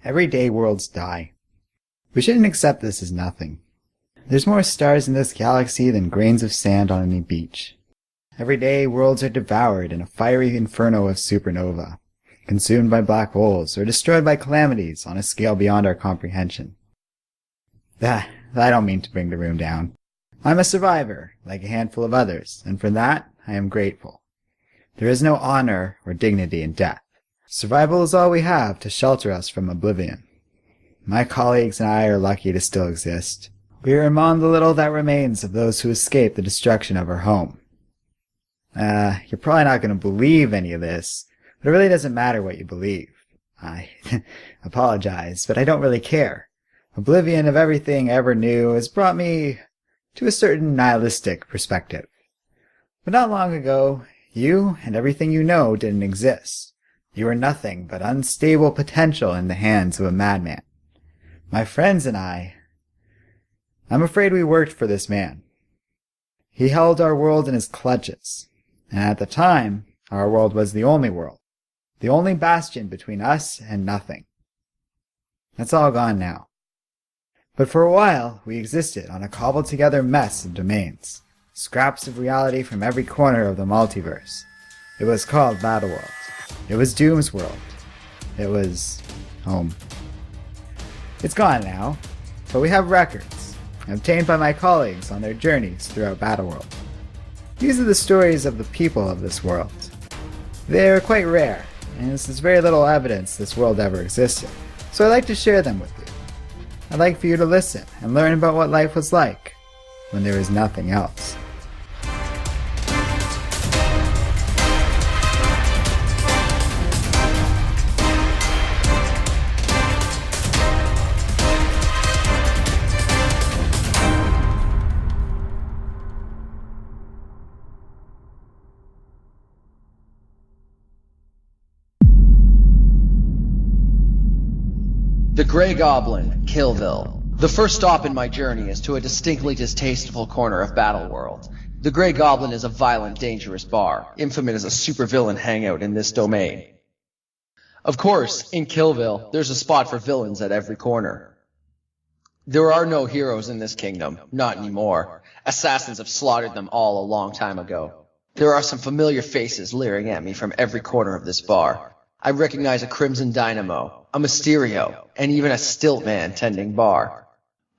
Everyday worlds die. We shouldn't accept this as nothing. There's more stars in this galaxy than grains of sand on any beach. Everyday worlds are devoured in a fiery inferno of supernova, consumed by black holes, or destroyed by calamities on a scale beyond our comprehension. I don't mean to bring the room down. I'm a survivor, like a handful of others, and for that I am grateful. There is no honor or dignity in death. Survival is all we have to shelter us from oblivion. My colleagues and I are lucky to still exist. We are among the little that remains of those who escaped the destruction of our home. You're probably not going to believe any of this, but it really doesn't matter what you believe. I apologize, but I don't really care. Oblivion of everything I ever knew has brought me to a certain nihilistic perspective. But not long ago, you and everything you know didn't exist. You were nothing but unstable potential in the hands of a madman. My friends and I'm afraid we worked for this man. He held our world in his clutches, and at the time, our world was the only world, the only bastion between us and nothing. That's all gone now. But for a while, we existed on a cobbled-together mess of domains, scraps of reality from every corner of the multiverse. It was called Battlelogs. It was Doom's world. It was home. It's gone now, but we have records, obtained by my colleagues on their journeys throughout Battleworld. These are the stories of the people of this world. They are quite rare, and there's very little evidence this world ever existed, so I'd like to share them with you. I'd like for you to listen and learn about what life was like when there was nothing else. The Grey Goblin, Killville. The first stop in my journey is to a distinctly distasteful corner of Battleworld. The Grey Goblin is a violent, dangerous bar, infamous as a supervillain hangout in this domain. Of course, in Killville, there's a spot for villains at every corner. There are no heroes in this kingdom, not anymore. Assassins have slaughtered them all a long time ago. There are some familiar faces leering at me from every corner of this bar. I recognize a Crimson Dynamo, a Mysterio, and even a Stiltman tending bar.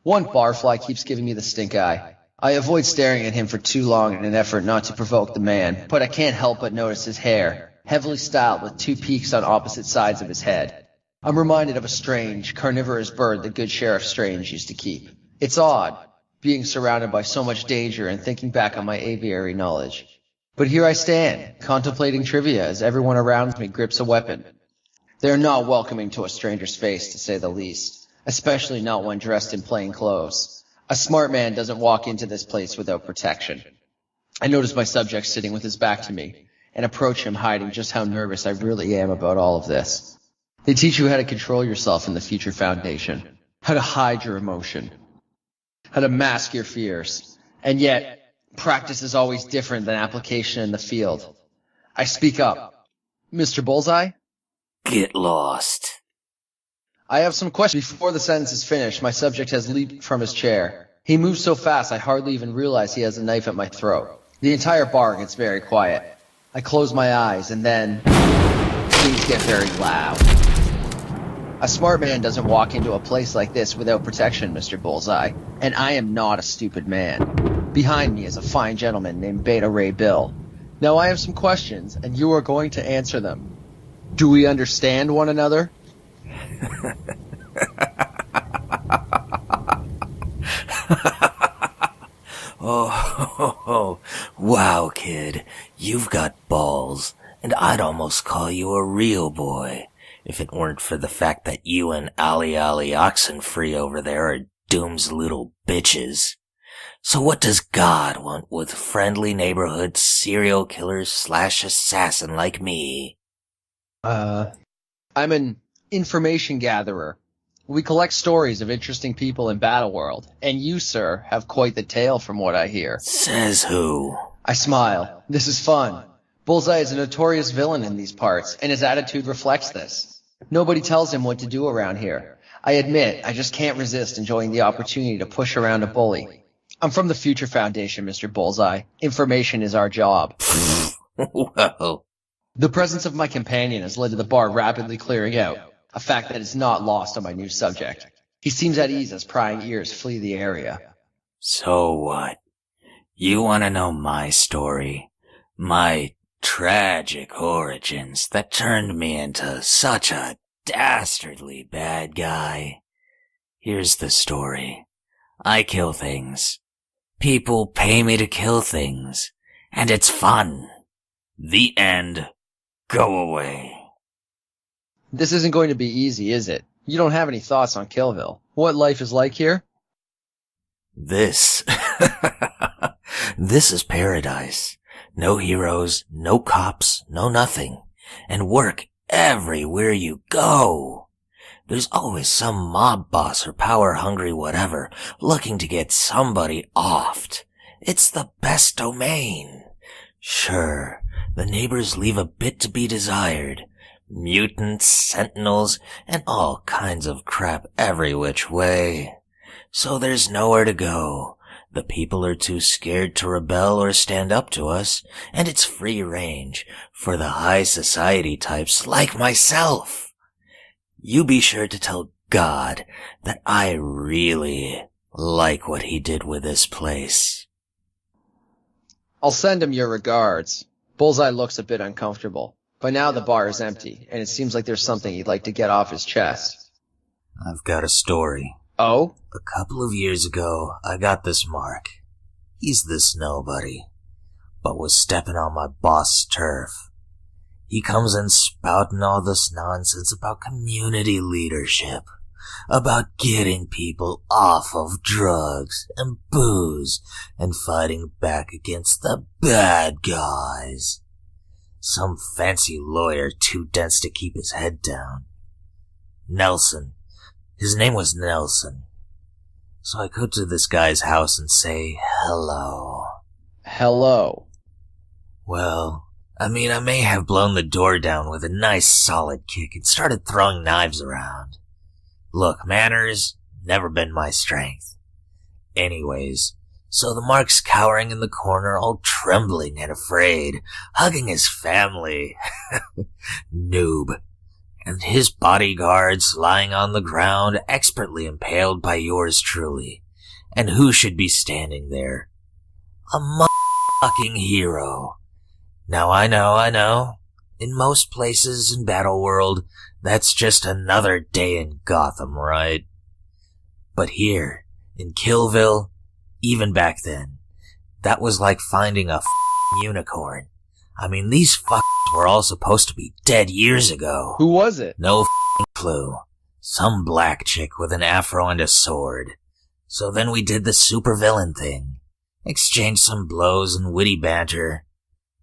One barfly keeps giving me the stink eye. I avoid staring at him for too long in an effort not to provoke the man, but I can't help but notice his hair, heavily styled with two peaks on opposite sides of his head. I'm reminded of a strange, carnivorous bird the good Sheriff Strange used to keep. It's odd, being surrounded by so much danger and thinking back on my aviary knowledge. But here I stand, contemplating trivia as everyone around me grips a weapon. They are not welcoming to a stranger's face, to say the least, especially not when dressed in plain clothes. A smart man doesn't walk into this place without protection. I notice my subject sitting with his back to me, and approach him hiding just how nervous I really am about all of this. They teach you how to control yourself in the Future Foundation, how to hide your emotion, how to mask your fears, and yet, practice is always different than application in the field. I speak up. Mr. Bullseye? Get lost. I have some questions. Before the sentence is finished, my subject has leaped from his chair. He moves so fast I hardly even realize he has a knife at my throat. The entire bar gets very quiet. I close my eyes, and then things get very loud. A smart man doesn't walk into a place like this without protection, Mr. Bullseye, and I am not a stupid man. Behind me is a fine gentleman named Beta Ray Bill. Now I have some questions, and you are going to answer them. Do we understand one another? Oh, wow, kid. You've got balls, and I'd almost call you a real boy, if it weren't for the fact that you and Ali Oxenfree over there are Doom's little bitches. So what does God want with friendly neighborhood serial killers / assassin like me? I'm an information gatherer. We collect stories of interesting people in Battleworld, and you, sir, have quite the tale from what I hear. Says who? I smile. This is fun. Bullseye is a notorious villain in these parts, and his attitude reflects this. Nobody tells him what to do around here. I admit, I just can't resist enjoying the opportunity to push around a bully. I'm from the Future Foundation, Mr. Bullseye. Information is our job. Well, The presence of my companion has led to the bar rapidly clearing out, a fact that is not lost on my new subject. He seems at ease as prying ears flee the area. so what? You want to know my story? My tragic origins that turned me into such a dastardly bad guy? Here's the story. I kill things. People pay me to kill things. And it's fun. The end. Go away. This isn't going to be easy, is it? You don't have any thoughts on Killville. What life is like here? This. This is paradise. No heroes, no cops, no nothing. And work everywhere you go. There's always some mob boss or power-hungry whatever looking to get somebody offed. It's the best domain. Sure, the neighbors leave a bit to be desired. Mutants, sentinels, and all kinds of crap every which way. So there's nowhere to go. The people are too scared to rebel or stand up to us, and it's free range for the high society types like myself. You be sure to tell God that I really like what he did with this place. I'll send him your regards. Bullseye looks a bit uncomfortable. By now the bar is empty, and it seems like there's something he'd like to get off his chest. I've got a story. Oh? A couple of years ago, I got this Mark. He's this nobody, but was stepping on my boss's turf. He comes in spouting all this nonsense about community leadership, about getting people off of drugs and booze and fighting back against the bad guys. Some fancy lawyer too dense to keep his head down. Nelson. His name was Nelson. So I go to this guy's house and say hello. Hello. Well, I may have blown the door down with a nice solid kick and started throwing knives around. Look, manners, never been my strength. Anyways, so the Mark's cowering in the corner, all trembling and afraid, hugging his family. Noob. And his bodyguards lying on the ground, expertly impaled by yours truly. And who should be standing there? A motherfucking hero. Now I know. In most places in Battleworld, that's just another day in Gotham, right? But here, in Killville, even back then, that was like finding a unicorn. These were all supposed to be dead years ago. Who was it? No clue. Some black chick with an afro and a sword. So then we did the supervillain thing. Exchanged some blows and witty banter.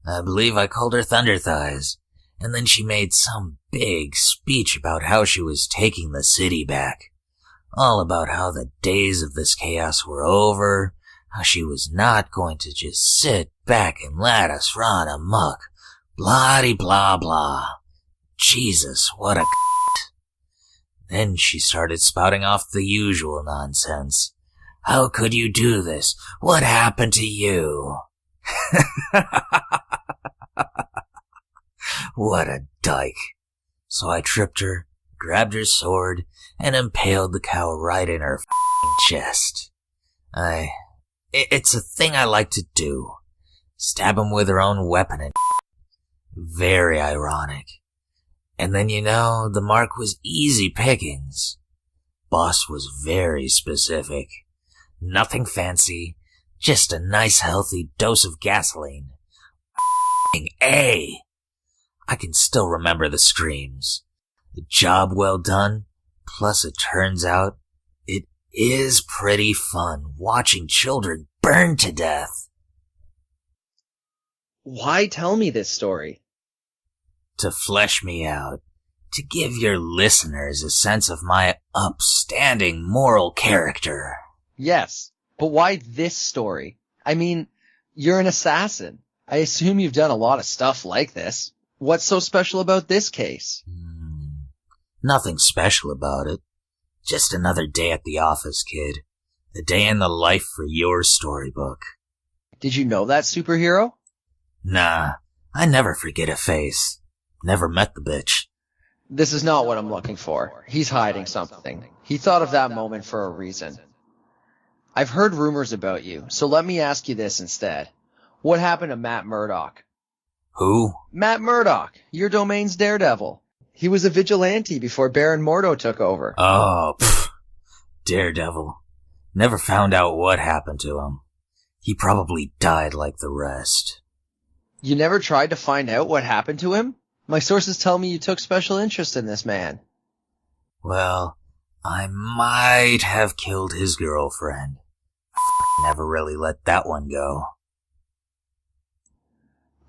I believe I called her Thunder Thighs. And then she made some big speech about how she was taking the city back. All about how the days of this chaos were over, how she was not going to just sit back and let us run amok. Blah-de-blah blah. Jesus, what a Then she started spouting off the usual nonsense. How could you do this? What happened to you? What a dyke. So I tripped her, grabbed her sword, and impaled the cow right in her chest. It's a thing I like to do. Stab 'em with her own weapon and very ironic. And then the Mark was easy pickings. Boss was very specific. Nothing fancy, just a nice healthy dose of gasoline. A! I can still remember the screams. The job well done, plus it turns out it is pretty fun watching children burn to death. Why tell me this story? To flesh me out, to give your listeners a sense of my upstanding moral character. Yes, but why this story? You're an assassin. I assume you've done a lot of stuff like this. What's so special about this case? Nothing special about it. Just another day at the office, kid. A day in the life for your storybook. Did you know that superhero? Nah, I never forget a face. Never met the bitch. This is not what I'm looking for. He's hiding something. He thought of that moment for a reason. I've heard rumors about you, so let me ask you this instead. What happened to Matt Murdock? Who? Matt Murdock, your domain's Daredevil. He was a vigilante before Baron Mordo took over. Oh, Daredevil. Never found out what happened to him. He probably died like the rest. You never tried to find out what happened to him? My sources tell me you took special interest in this man. Well, I might have killed his girlfriend. Never really let that one go.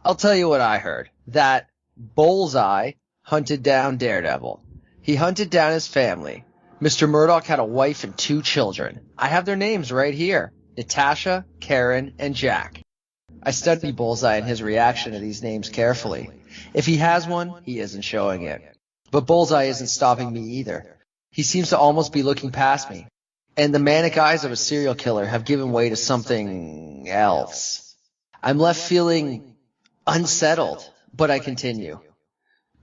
I'll tell you what I heard. That Bullseye hunted down Daredevil. He hunted down his family. Mr. Murdock had a wife and 2 children. I have their names right here. Natasha, Karen, and Jack. I studied Bullseye and his reaction to these names carefully. If he has one, he isn't showing it. But Bullseye isn't stopping me either. He seems to almost be looking past me. And the manic eyes of a serial killer have given way to something else. I'm left feeling unsettled, but I continue.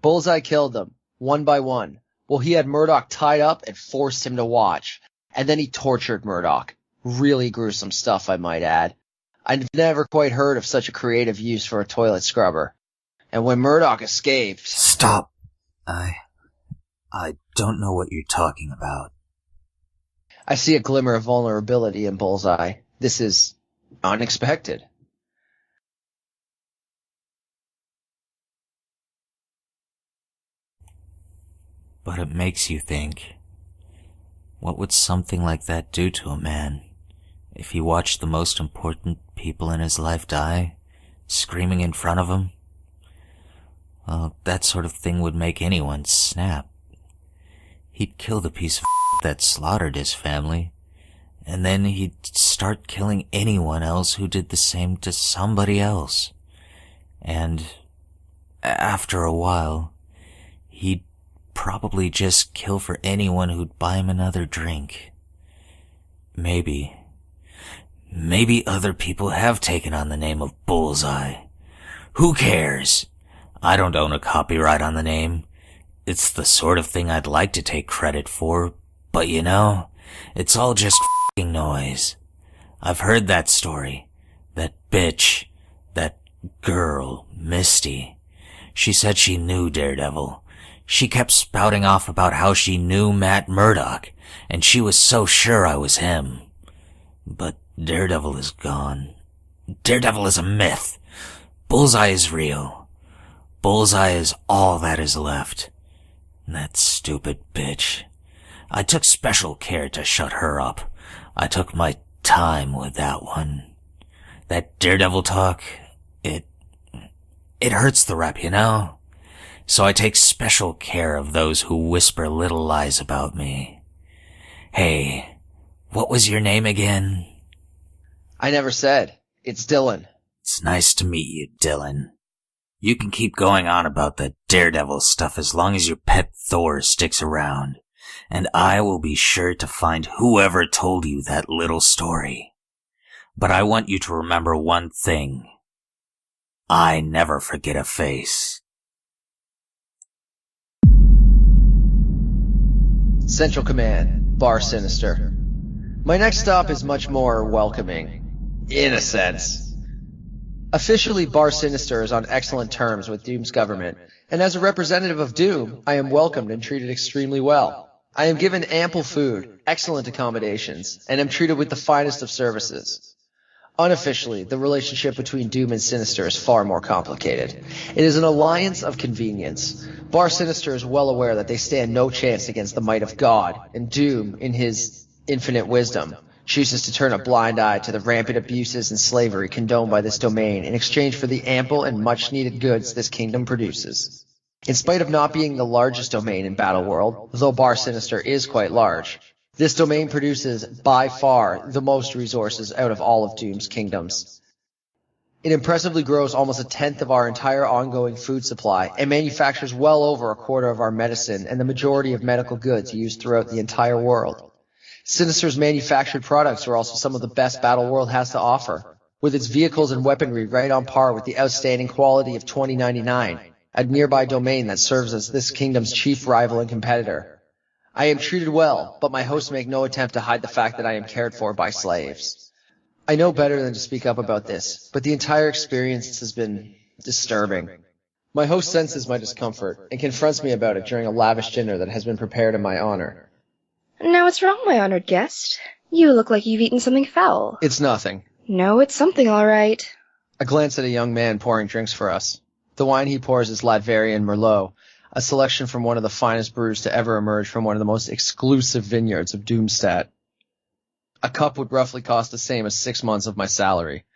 Bullseye killed them, one by one. Well, he had Murdock tied up and forced him to watch. And then he tortured Murdock. Really gruesome stuff, I might add. I've never quite heard of such a creative use for a toilet scrubber. And when Murdock escaped... Stop. I don't know what you're talking about. I see a glimmer of vulnerability in Bullseye. This is unexpected. But it makes you think, what would something like that do to a man if he watched the most important people in his life die, screaming in front of him? Well, that sort of thing would make anyone snap. He'd kill the piece of that slaughtered his family, and then he'd start killing anyone else who did the same to somebody else. And after a while, he'd probably just kill for anyone who'd buy him another drink. Maybe other people have taken on the name of Bullseye. Who cares? I don't own a copyright on the name. It's the sort of thing I'd like to take credit for, but you know, it's all just f***ing noise. I've heard that story. That bitch. That girl, Misty. She said she knew Daredevil. She kept spouting off about how she knew Matt Murdock, and she was so sure I was him. But Daredevil is gone. Daredevil is a myth. Bullseye is real. Bullseye is all that is left. That stupid bitch. I took special care to shut her up. I took my time with that one. That Daredevil talk, it hurts the rep, you know? So I take special care of those who whisper little lies about me. Hey, what was your name again? I never said. It's Dylan. It's nice to meet you, Dylan. You can keep going on about the Daredevil stuff as long as your pet Thor sticks around, and I will be sure to find whoever told you that little story. But I want you to remember one thing. I never forget a face. Central Command, Bar Sinister. My next stop is much more welcoming, in a sense. Officially, Bar Sinister is on excellent terms with Doom's government, and as a representative of Doom, I am welcomed and treated extremely well. I am given ample food, excellent accommodations, and am treated with the finest of services. Unofficially, the relationship between Doom and Sinister is far more complicated. It is an alliance of convenience. Bar Sinister is well aware that they stand no chance against the might of God, and Doom, in his infinite wisdom, chooses to turn a blind eye to the rampant abuses and slavery condoned by this domain in exchange for the ample and much-needed goods this kingdom produces. In spite of not being the largest domain in Battleworld, though Bar Sinister is quite large, this domain produces, by far, the most resources out of all of Doom's kingdoms. It impressively grows almost a tenth of our entire ongoing food supply and manufactures well over a quarter of our medicine and the majority of medical goods used throughout the entire world. Sinister's manufactured products are also some of the best Battleworld has to offer, with its vehicles and weaponry right on par with the outstanding quality of 2099, a nearby domain that serves as this kingdom's chief rival and competitor. I am treated well, but my hosts make no attempt to hide the fact that I am cared for by slaves. I know better than to speak up about this, but the entire experience has been disturbing. My host senses my discomfort and confronts me about it during a lavish dinner that has been prepared in my honor. Now what's wrong, my honored guest? You look like you've eaten something foul. It's nothing. No, it's something, all right. I glance at a young man pouring drinks for us. The wine he pours is Latverian Merlot, a selection from one of the finest brews to ever emerge from one of the most exclusive vineyards of Doomstadt. A cup would roughly cost the same as 6 months of my salary,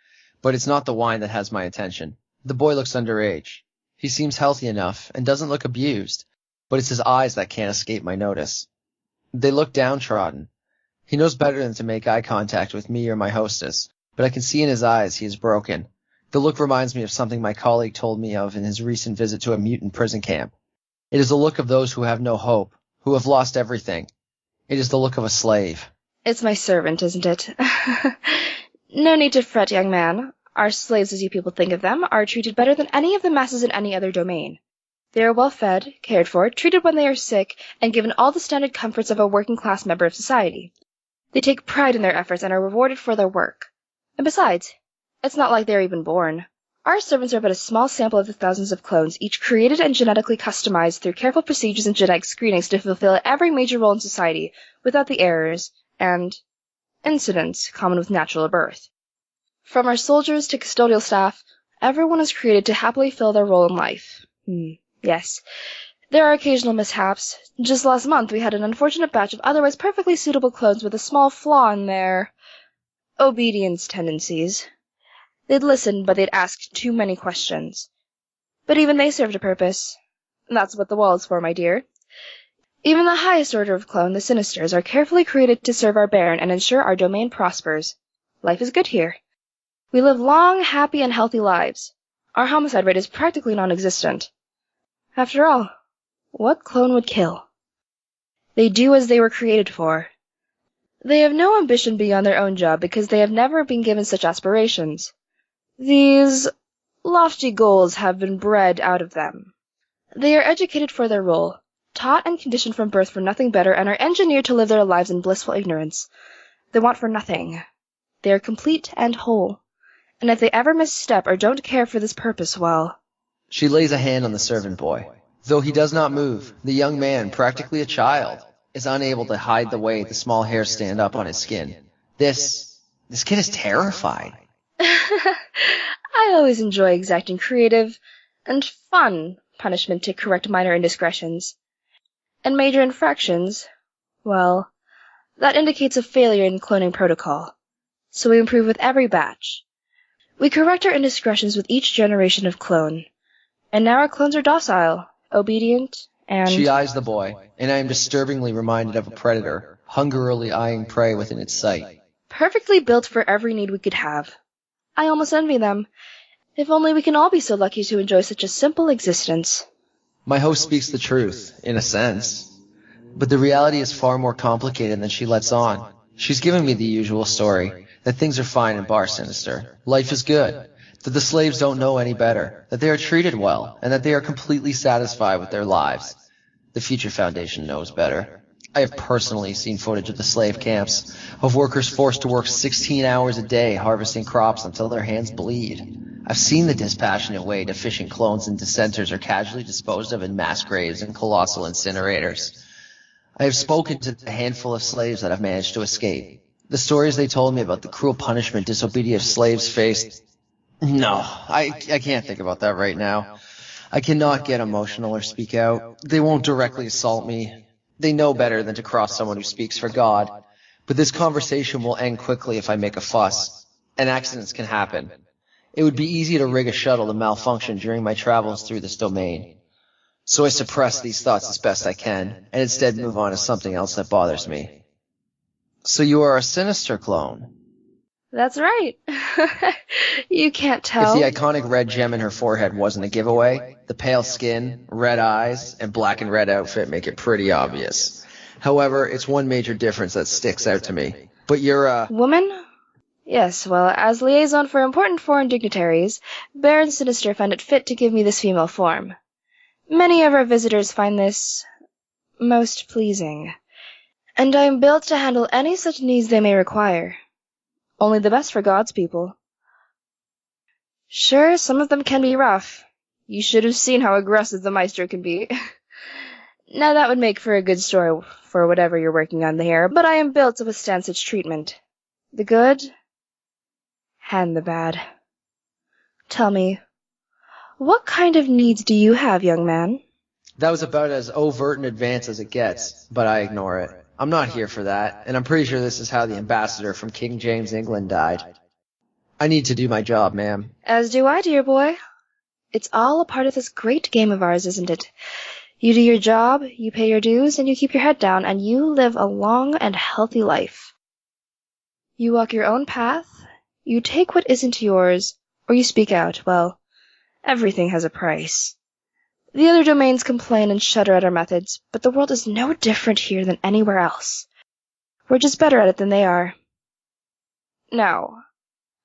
but it's not the wine that has my attention. The boy looks underage. He seems healthy enough and doesn't look abused, but it's his eyes that can't escape my notice. They look downtrodden. He knows better than to make eye contact with me or my hostess, but I can see in his eyes he is broken. The look reminds me of something my colleague told me of in his recent visit to a mutant prison camp. It is the look of those who have no hope, who have lost everything. It is the look of a slave. It's my servant, isn't it? No need to fret, young man. Our slaves, as you people think of them, are treated better than any of the masses in any other domain. They are well fed, cared for, treated when they are sick, and given all the standard comforts of a working-class member of society. They take pride in their efforts and are rewarded for their work. And besides, it's not like they're even born. Our servants are but a small sample of the thousands of clones, each created and genetically customized through careful procedures and genetic screenings to fulfill every major role in society, without the errors and incidents common with natural birth. From our soldiers to custodial staff, everyone is created to happily fill their role in life. Yes, there are occasional mishaps. Just last month we had an unfortunate batch of otherwise perfectly suitable clones with a small flaw in their obedience tendencies. They'd listen, but they'd ask too many questions. But even they served a purpose. That's what the wall is for, my dear. Even the highest order of clone, the Sinisters, are carefully created to serve our Baron and ensure our domain prospers. Life is good here. We live long, happy, and healthy lives. Our homicide rate is practically non-existent. After all, what clone would kill? They do as they were created for. They have no ambition beyond their own job because they have never been given such aspirations. These lofty goals have been bred out of them. They are educated for their role, taught and conditioned from birth for nothing better, and are engineered to live their lives in blissful ignorance. They want for nothing. They are complete and whole. And if they ever misstep or don't care for this purpose, well... She lays a hand on the servant boy. Though he does not move, the young man, practically a child, is unable to hide the way the small hairs stand up on his skin. This kid is terrified. I always enjoy exacting creative and fun punishment to correct minor indiscretions. And major infractions, well, that indicates a failure in cloning protocol. So we improve with every batch. We correct our indiscretions with each generation of clone. And now our clones are docile, obedient, and... She eyes the boy, and I am disturbingly reminded of a predator, hungrily eyeing prey within its sight. Perfectly built for every need we could have. I almost envy them. If only we can all be so lucky to enjoy such a simple existence. My host speaks the truth, in a sense. But the reality is far more complicated than she lets on. She's given me the usual story, that things are fine in Bar Sinister. Life is good. That the slaves don't know any better. That they are treated well, and that they are completely satisfied with their lives. The Future Foundation knows better. I have personally seen footage of the slave camps, of workers forced to work 16 hours a day harvesting crops until their hands bleed. I've seen the dispassionate way deficient clones and dissenters are casually disposed of in mass graves and colossal incinerators. I have spoken to a handful of slaves that have managed to escape. The stories they told me about the cruel punishment disobedient slaves faced... No, I can't think about that right now. I cannot get emotional or speak out. They won't directly assault me. They know better than to cross someone who speaks for God. But this conversation will end quickly if I make a fuss. And accidents can happen. It would be easy to rig a shuttle to malfunction during my travels through this domain. So I suppress these thoughts as best I can, and instead move on to something else that bothers me. So you are a Sinister Clone? That's right. You can't tell. If the iconic red gem in her forehead wasn't a giveaway, the pale skin, red eyes, and black and red outfit make it pretty obvious. However, it's one major difference that sticks out to me. But you're a... Woman? Yes, well, as liaison for important foreign dignitaries, Baron Sinister found it fit to give me this female form. Many of our visitors find this most pleasing, and I am built to handle any such needs they may require. Only the best for God's people. Sure, some of them can be rough. You should have seen how aggressive the Maestro can be. Now that would make for a good story for whatever you're working on there, but I am built to withstand such treatment. The good and the bad. Tell me, what kind of needs do you have, young man? That was about as overt and advanced as it gets, but I ignore it. I'm not here for that, and I'm pretty sure this is how the ambassador from King James, England died. I need to do my job, ma'am. As do I, dear boy. It's all a part of this great game of ours, isn't it? You do your job, you pay your dues, and you keep your head down, and you live a long and healthy life. You walk your own path, you take what isn't yours, or you speak out. Well, everything has a price. The other domains complain and shudder at our methods, but the world is no different here than anywhere else. We're just better at it than they are. Now,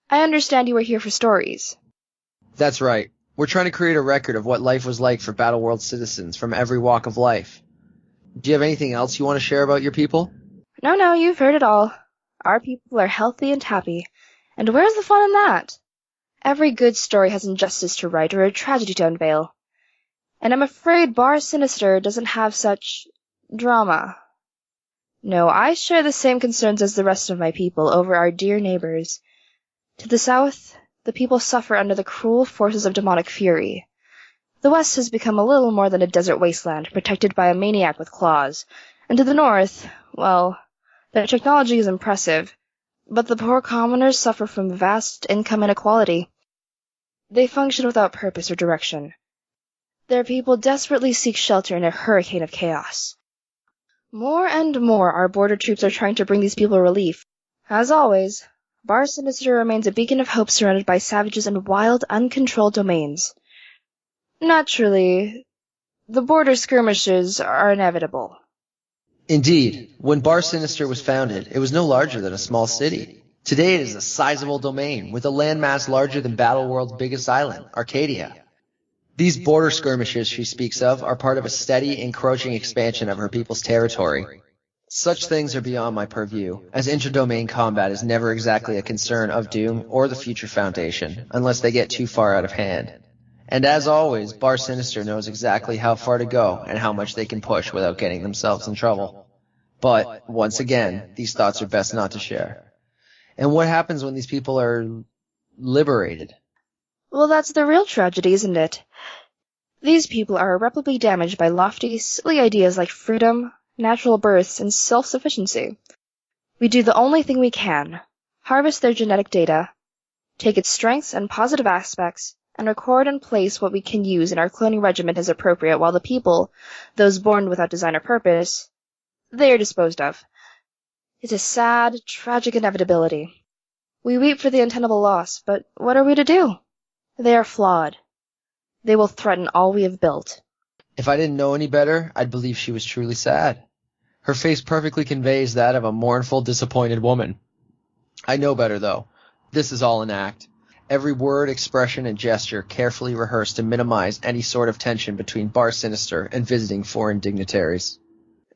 I understand you are here for stories. That's right. We're trying to create a record of what life was like for Battleworld citizens from every walk of life. Do you have anything else you want to share about your people? No, you've heard it all. Our people are healthy and happy. And where's the fun in that? Every good story has injustice to right or a tragedy to unveil. And I'm afraid Bar Sinister doesn't have such drama. No, I share the same concerns as the rest of my people over our dear neighbors. To the south, the people suffer under the cruel forces of demonic fury. The west has become a little more than a desert wasteland, protected by a maniac with claws. And to the north, well, their technology is impressive, but the poor commoners suffer from vast income inequality. They function without purpose or direction. Their people desperately seek shelter in a hurricane of chaos. More and more our border troops are trying to bring these people relief. As always, Bar Sinister remains a beacon of hope surrounded by savages and wild, uncontrolled domains. Naturally, the border skirmishes are inevitable. Indeed. When Bar Sinister was founded, it was no larger than a small city. Today it is a sizable domain, with a landmass larger than Battleworld's biggest island, Arcadia. These border skirmishes she speaks of are part of a steady, encroaching expansion of her people's territory. Such things are beyond my purview, as intra-domain combat is never exactly a concern of Doom or the Future Foundation, unless they get too far out of hand. And as always, Bar Sinister knows exactly how far to go and how much they can push without getting themselves in trouble. But, once again, these thoughts are best not to share. And what happens when these people are liberated? Well, that's the real tragedy, isn't it? These people are irreparably damaged by lofty, silly ideas like freedom, natural births, and self-sufficiency. We do the only thing we can, harvest their genetic data, take its strengths and positive aspects, and record and place what we can use in our cloning regimen as appropriate, while the people, those born without design or purpose, they are disposed of. It's a sad, tragic inevitability. We weep for the untenable loss, but what are we to do? They are flawed. They will threaten all we have built. If I didn't know any better, I'd believe she was truly sad. Her face perfectly conveys that of a mournful, disappointed woman. I know better, though. This is all an act. Every word, expression, and gesture carefully rehearsed to minimize any sort of tension between Bar Sinister and visiting foreign dignitaries.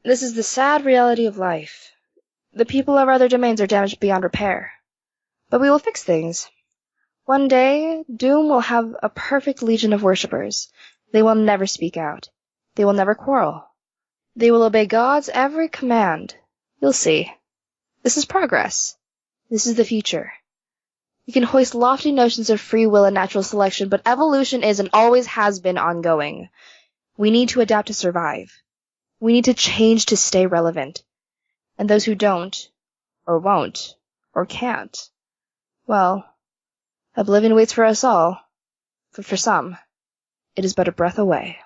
This is the sad reality of life. The people of other domains are damaged beyond repair. But we will fix things. One day, Doom will have a perfect legion of worshippers. They will never speak out. They will never quarrel. They will obey God's every command. You'll see. This is progress. This is the future. You can hoist lofty notions of free will and natural selection, but evolution is and always has been ongoing. We need to adapt to survive. We need to change to stay relevant. And those who don't, or won't, or can't, well, oblivion waits for us all, but for some, it is but a breath away.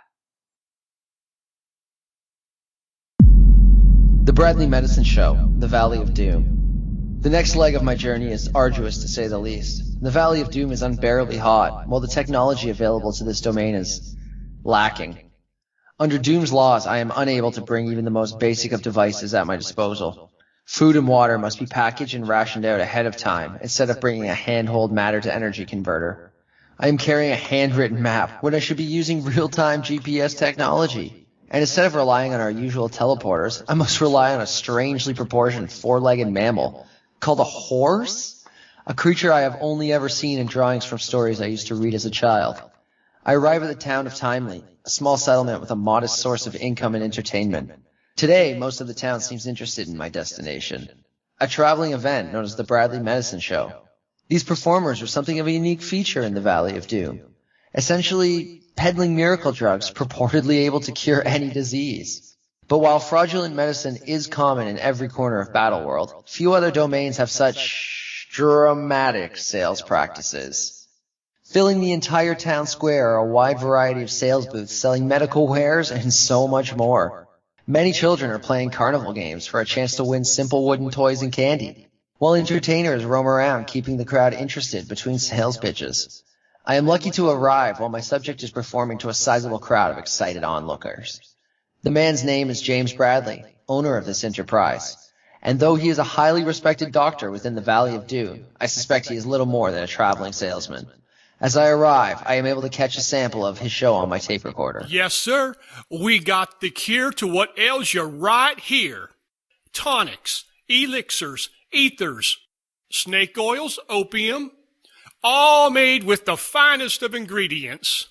The Bradley Medicine Show, The Valley of Doom. The next leg of my journey is arduous to say the least. The Valley of Doom is unbearably hot, while the technology available to this domain is lacking. Under Doom's laws, I am unable to bring even the most basic of devices at my disposal. Food and water must be packaged and rationed out ahead of time, instead of bringing a handhold matter-to-energy converter. I am carrying a handwritten map when I should be using real-time GPS technology. And instead of relying on our usual teleporters, I must rely on a strangely proportioned four-legged mammal called a horse? A creature I have only ever seen in drawings from stories I used to read as a child. I arrive at the town of Timely, a small settlement with a modest source of income and entertainment. Today, most of the town seems interested in my destination. A traveling event known as the Bradley Medicine Show. These performers are something of a unique feature in the Valley of Doom. Essentially, peddling miracle drugs purportedly able to cure any disease. But while fraudulent medicine is common in every corner of Battleworld, few other domains have such dramatic sales practices. Filling the entire town square are a wide variety of sales booths selling medical wares and so much more. Many children are playing carnival games for a chance to win simple wooden toys and candy, while entertainers roam around keeping the crowd interested between sales pitches. I am lucky to arrive while my subject is performing to a sizable crowd of excited onlookers. The man's name is James Bradley, owner of this enterprise, and though he is a highly respected doctor within the Valley of Doom, I suspect he is little more than a traveling salesman. As I arrive, I am able to catch a sample of his show on my tape recorder. Yes, sir. We got the cure to what ails you right here. Tonics, elixirs, ethers, snake oils, opium, all made with the finest of ingredients.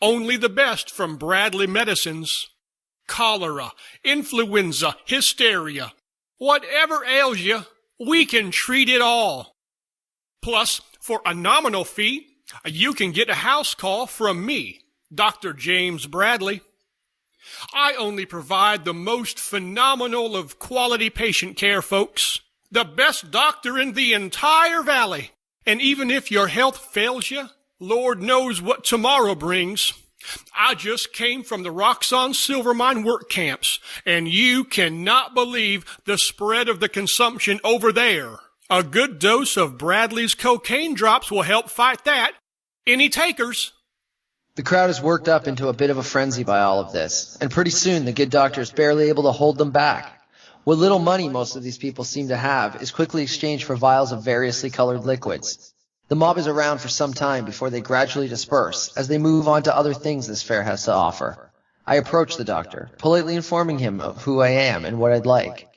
Only the best from Bradley Medicines. Cholera, influenza, hysteria. Whatever ails you, we can treat it all. Plus, for a nominal fee, you can get a house call from me, Dr. James Bradley. I only provide the most phenomenal of quality patient care, folks. The best doctor in the entire valley. And even if your health fails you, Lord knows what tomorrow brings. I just came from the Roxxon Silver Mine work camps, and you cannot believe the spread of the consumption over there. A good dose of Bradley's cocaine drops will help fight that. Any takers? The crowd is worked up into a bit of a frenzy by all of this, and pretty soon the good doctor is barely able to hold them back. What little money most of these people seem to have is quickly exchanged for vials of variously colored liquids. The mob is around for some time before they gradually disperse, as they move on to other things this fair has to offer. I approach the doctor, politely informing him of who I am and what I'd like.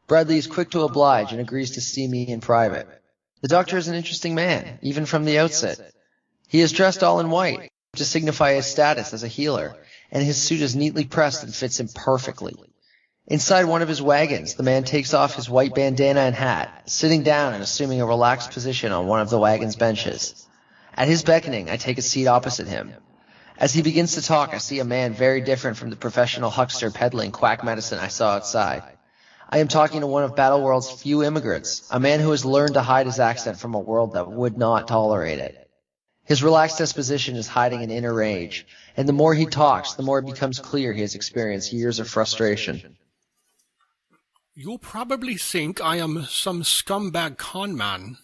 Bradley is quick to oblige and agrees to see me in private. The doctor is an interesting man, even from the outset. He is dressed all in white, to signify his status as a healer, and his suit is neatly pressed and fits him perfectly. Inside one of his wagons, the man takes off his white bandana and hat, sitting down and assuming a relaxed position on one of the wagon's benches. At his beckoning, I take a seat opposite him. As he begins to talk, I see a man very different from the professional huckster peddling quack medicine I saw outside. I am talking to one of Battleworld's few immigrants, a man who has learned to hide his accent from a world that would not tolerate it. His relaxed disposition is hiding an inner rage, and the more he talks, the more it becomes clear he has experienced years of frustration. You'll probably think I am some scumbag conman.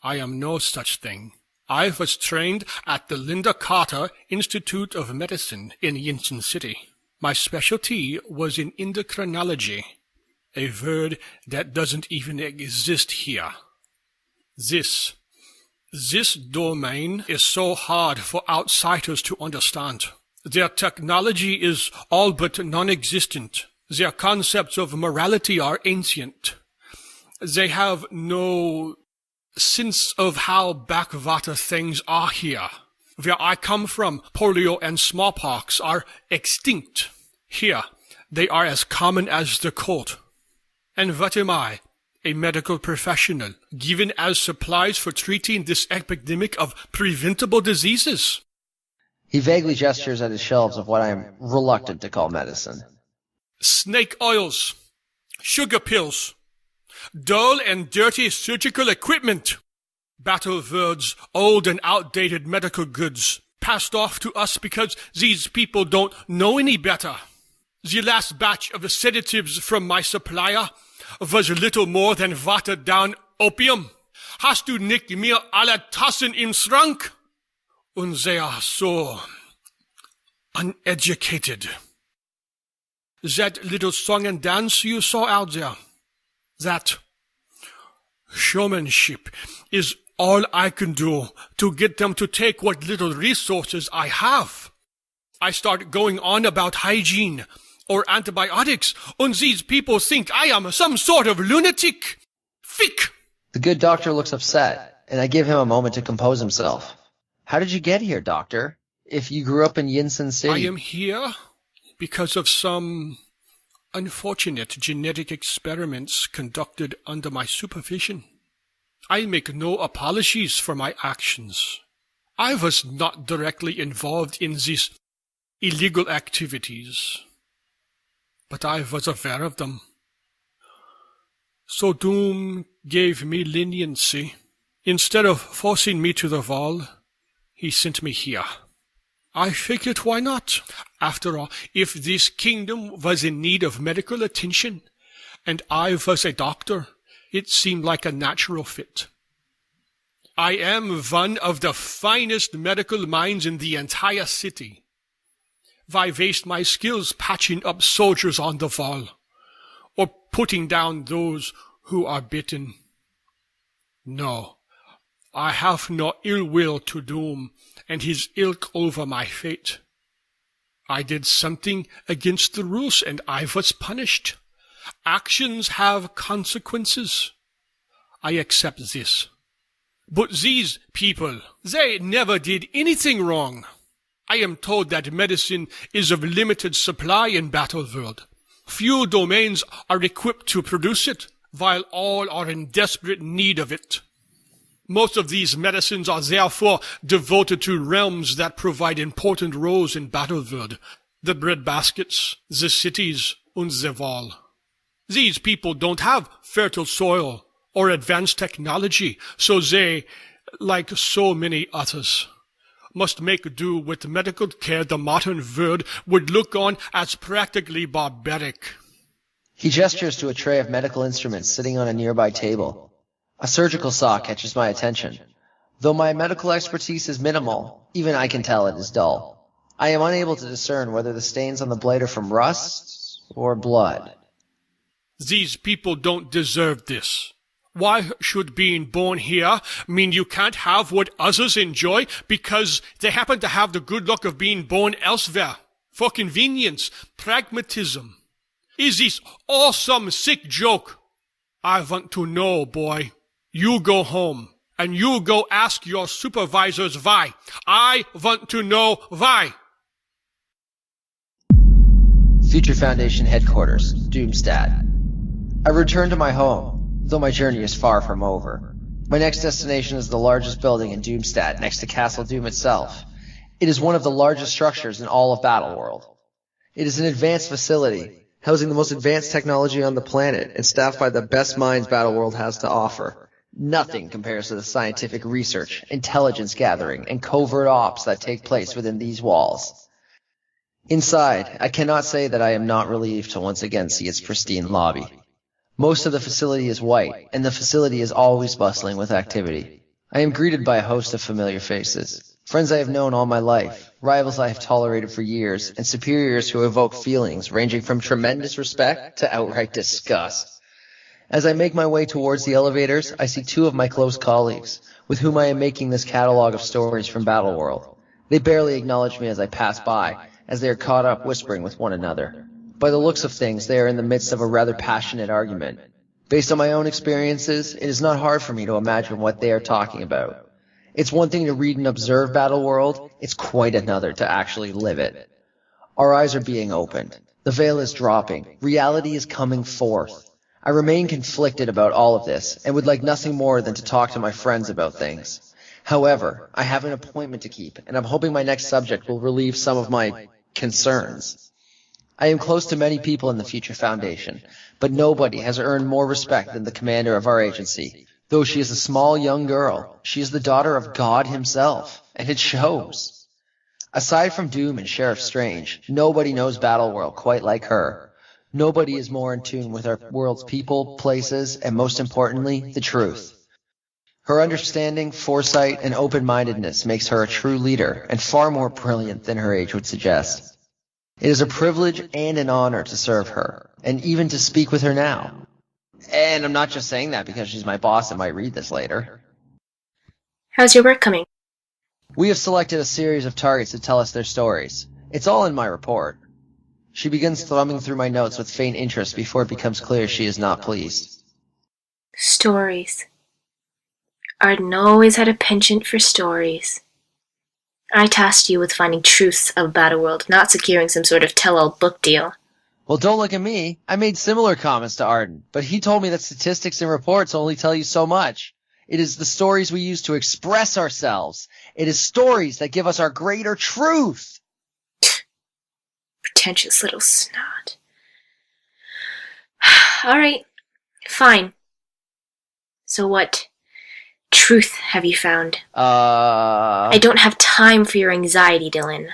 I am no such thing. I was trained at the Linda Carter Institute of Medicine in Yinsen City. My specialty was in endocrinology, a word that doesn't even exist here. This domain is so hard for outsiders to understand. Their technology is all but non-existent. Their concepts of morality are ancient. They have no sense of how backwater things are here. Where I come from, polio and smallpox are extinct. Here, they are as common as the cold. And what am I? A medical professional, given as supplies for treating this epidemic of preventable diseases. He vaguely gestures at his shelves of what I am reluctant to call medicine. Snake oils, sugar pills, dull and dirty surgical equipment, Battleworld's old and outdated medical goods, passed off to us because these people don't know any better. The last batch of sedatives from my supplier was little more than watered-down opium. Hast du nicht mir alle Tassen im Schrank? Und they are so uneducated. That little song and dance you saw out there, that showmanship is all I can do to get them to take what little resources I have. I start going on about hygiene or antibiotics, and these people think I am some sort of lunatic. Fick! The good doctor looks upset, and I give him a moment to compose himself. How did you get here, doctor? If you grew up in Yinsen City. I am here because of some unfortunate genetic experiments conducted under my supervision. I make no apologies for my actions. I was not directly involved in these illegal activities, but I was aware of them. So Doom gave me leniency. Instead of forcing me to the wall, he sent me here. I figured why not? After all, if this kingdom was in need of medical attention, and I was a doctor, it seemed like a natural fit. I am one of the finest medical minds in the entire city. Why waste my skills patching up soldiers on the wall, or putting down those who are bitten? No, I have no ill will to Doom and his ilk over my fate. I did something against the rules, and I was punished. Actions have consequences. I accept this. But these people, they never did anything wrong. I am told that medicine is of limited supply in Battleworld. Few domains are equipped to produce it, while all are in desperate need of it. Most of these medicines are therefore devoted to realms that provide important roles in Battleworld, the breadbaskets, the cities, and the wall. These people don't have fertile soil or advanced technology, so they, like so many others, must make do with medical care the modern world would look on as practically barbaric. He gestures to a tray of medical instruments sitting on a nearby table. A surgical saw catches my attention. Though my medical expertise is minimal, even I can tell it is dull. I am unable to discern whether the stains on the blade are from rust or blood. These people don't deserve this. Why should being born here mean you can't have what others enjoy because they happen to have the good luck of being born elsewhere? For convenience, pragmatism. Is this all some sick joke? I want to know, boy. You go home, and you go ask your supervisors why. I want to know why. Future Foundation Headquarters, Doomstadt. I return to my home, though my journey is far from over. My next destination is the largest building in Doomstadt, next to Castle Doom itself. It is one of the largest structures in all of Battleworld. It is an advanced facility, housing the most advanced technology on the planet, and staffed by the best minds Battleworld has to offer. Nothing compares to the scientific research, intelligence gathering, and covert ops that take place within these walls. Inside, I cannot say that I am not relieved to once again see its pristine lobby. Most of the facility is white, and the facility is always bustling with activity. I am greeted by a host of familiar faces. Friends I have known all my life, rivals I have tolerated for years, and superiors who evoke feelings ranging from tremendous respect to outright disgust. As I make my way towards the elevators, I see two of my close colleagues, with whom I am making this catalog of stories from Battleworld. They barely acknowledge me as I pass by, as they are caught up whispering with one another. By the looks of things, they are in the midst of a rather passionate argument. Based on my own experiences, it is not hard for me to imagine what they are talking about. It's one thing to read and observe Battleworld, it's quite another to actually live it. Our eyes are being opened. The veil is dropping. Reality is coming forth. I remain conflicted about all of this, and would like nothing more than to talk to my friends about things. However, I have an appointment to keep, and I'm hoping my next subject will relieve some of my concerns. I am close to many people in the Future Foundation, but nobody has earned more respect than the commander of our agency. Though she is a small young girl, she is the daughter of God himself, and it shows. Aside from Doom and Sheriff Strange, nobody knows Battleworld quite like her. Nobody is more in tune with our world's people, places, and most importantly, the truth. Her understanding, foresight, and open-mindedness makes her a true leader and far more brilliant than her age would suggest. It is a privilege and an honor to serve her, and even to speak with her now. And I'm not just saying that because she's my boss and might read this later. How's your work coming? We have selected a series of targets to tell us their stories. It's all in my report. She begins thumbing through my notes with faint interest before it becomes clear she is not pleased. Stories. Arden always had a penchant for stories. I tasked you with finding truths of Battleworld, not securing some sort of tell-all book deal. Well, don't look at me. I made similar comments to Arden, but he told me that statistics and reports only tell you so much. It is the stories we use to express ourselves. It is stories that give us our greater truth. Pretentious little snot. All right, fine. So what truth have you found? I don't have time for your anxiety, Dylan.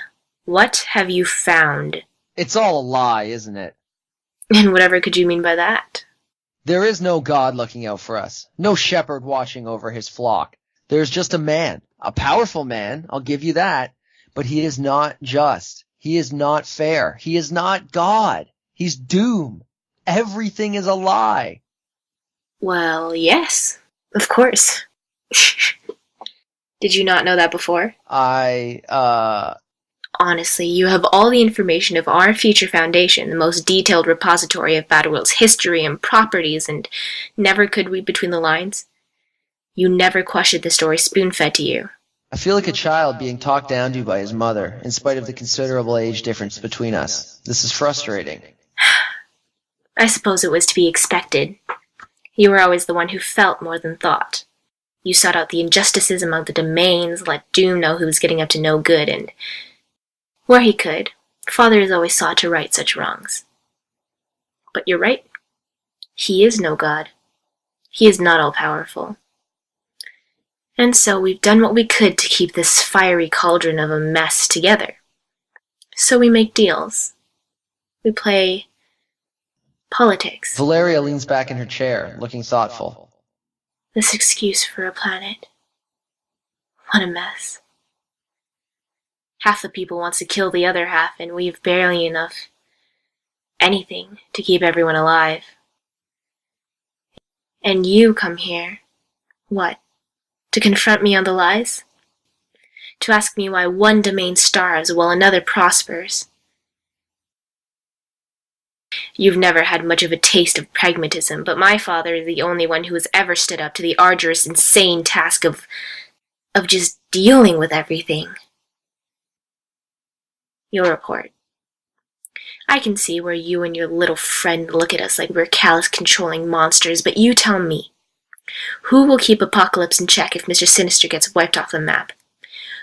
What have you found? It's all a lie, isn't it? And whatever could you mean by that? There is no God looking out for us. No shepherd watching over his flock. There's just a man. A powerful man, I'll give you that. But he is not just. He is not fair. He is not God. He's doom. Everything is a lie. Well, yes, of course. Did you not know that before? Honestly, you have all the information of our future foundation, the most detailed repository of Battleworld's history and properties, and never could read between the lines. You never questioned the story spoon-fed to you. I feel like a child being talked down to by his mother, in spite of the considerable age difference between us. This is frustrating. I suppose it was to be expected. You were always the one who felt more than thought. You sought out the injustices among the domains, let Doom know who was getting up to no good, and where he could, Father has always sought to right such wrongs. But you're right. He is no god. He is not all-powerful. And so we've done what we could to keep this fiery cauldron of a mess together. So we make deals. We play politics. Valeria leans back in her chair, looking thoughtful. This excuse for a planet. What a mess. Half the people wants to kill the other half, and we've barely enough anything to keep everyone alive. And you come here. What? To confront me on the lies? To ask me why one domain starves while another prospers? You've never had much of a taste of pragmatism, but my father is the only one who has ever stood up to the arduous, insane task of just dealing with everything. Your report. I can see where you and your little friend look at us like we're callous, controlling monsters, but you tell me, who will keep Apocalypse in check if Mr. Sinister gets wiped off the map?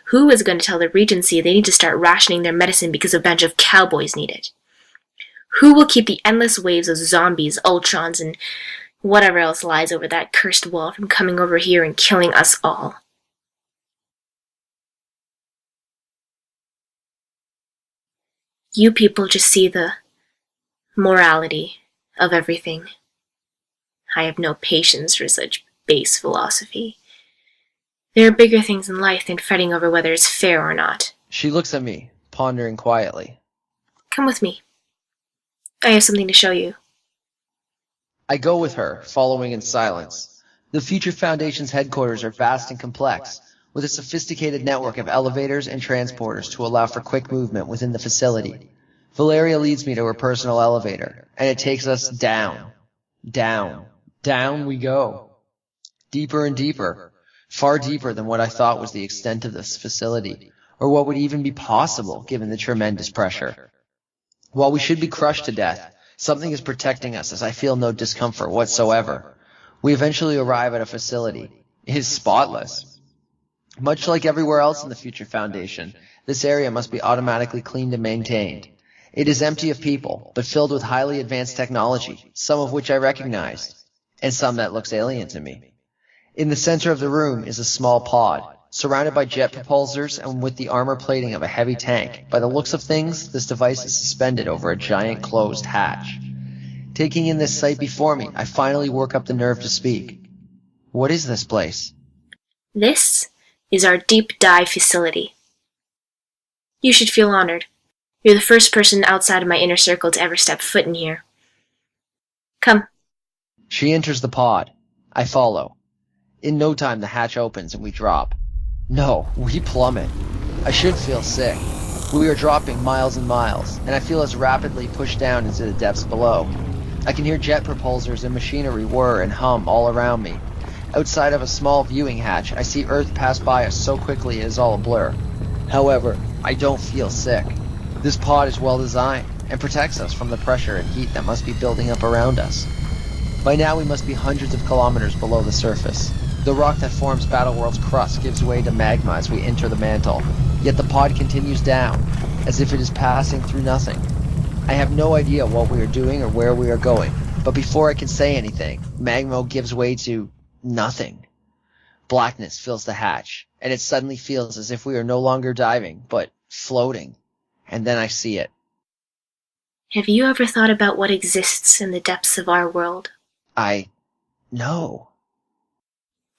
Who is going to tell the Regency they need to start rationing their medicine because a bunch of cowboys need it? Who will keep the endless waves of zombies, Ultrons, and whatever else lies over that cursed wall from coming over here and killing us all? You people just see the morality of everything. I have no patience for such base philosophy. There are bigger things in life than fretting over whether it's fair or not. She looks at me, pondering quietly. Come with me. I have something to show you. I go with her, following in silence. The Future Foundation's headquarters are vast and complex, with a sophisticated network of elevators and transporters to allow for quick movement within the facility. Valeria leads me to her personal elevator, and it takes us down. Down. Down we go. Deeper and deeper. Far deeper than what I thought was the extent of this facility, or what would even be possible given the tremendous pressure. While we should be crushed to death, something is protecting us as I feel no discomfort whatsoever. We eventually arrive at a facility. It is spotless. Much like everywhere else in the Future Foundation, this area must be automatically cleaned and maintained. It is empty of people, but filled with highly advanced technology, some of which I recognized, and some that looks alien to me. In the center of the room is a small pod, surrounded by jet propulsors and with the armor plating of a heavy tank. By the looks of things, this device is suspended over a giant closed hatch. Taking in this sight before me, I finally work up the nerve to speak. What is this place? This is our deep dive facility. You should feel honored. You're the first person outside of my inner circle to ever step foot in here. Come. She enters the pod. I follow. In no time, the hatch opens and we drop. No, we plummet. I should feel sick. We are dropping miles and miles, and I feel us rapidly pushed down into the depths below. I can hear jet propulsors and machinery whir and hum all around me. Outside of a small viewing hatch, I see Earth pass by us so quickly it is all a blur. However, I don't feel sick. This pod is well designed and protects us from the pressure and heat that must be building up around us. By now we must be hundreds of kilometers below the surface. The rock that forms Battleworld's crust gives way to magma as we enter the mantle, yet the pod continues down, as if it is passing through nothing. I have no idea what we are doing or where we are going, but before I can say anything, magma gives way to nothing. Blackness fills the hatch, and it suddenly feels as if we are no longer diving, but floating. And then I see it. Have you ever thought about what exists in the depths of our world? No.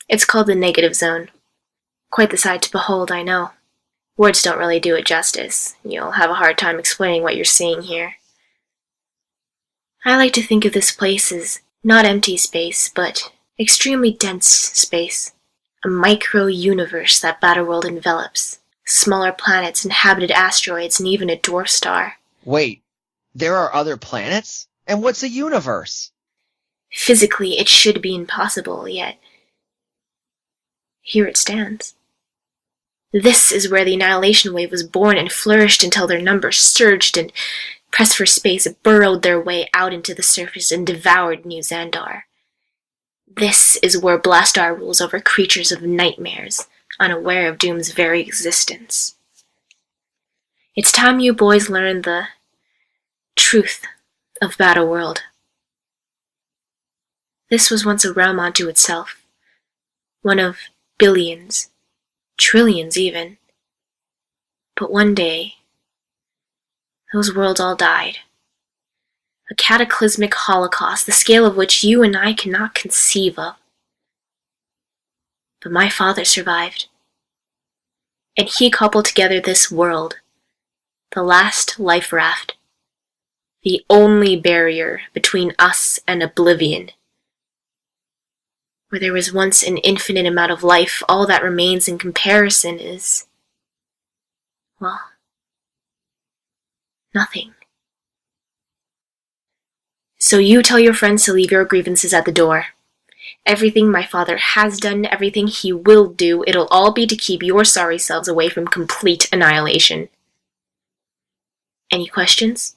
It's called the negative zone. Quite the sight to behold, I know. Words don't really do it justice. You'll have a hard time explaining what you're seeing here. I like to think of this place as not empty space, but extremely dense space. A micro-universe that Battleworld envelops. Smaller planets, inhabited asteroids, and even a dwarf star. Wait, there are other planets? And what's a universe? Physically, it should be impossible, yet here it stands. This is where the annihilation wave was born and flourished until their numbers surged and, pressed for space, burrowed their way out into the surface and devoured New Xandar. This is where Blastar rules over creatures of nightmares, unaware of Doom's very existence. It's time you boys learn the truth of Battleworld. This was once a realm unto itself, one of billions, trillions even. But one day, those worlds all died. A cataclysmic holocaust, the scale of which you and I cannot conceive of. But my father survived, and he cobbled together this world, the last life raft, the only barrier between us and oblivion. Where there was once an infinite amount of life, all that remains in comparison is, well, nothing. So you tell your friends to leave your grievances at the door. Everything my father has done, everything he will do, it'll all be to keep your sorry selves away from complete annihilation. Any questions?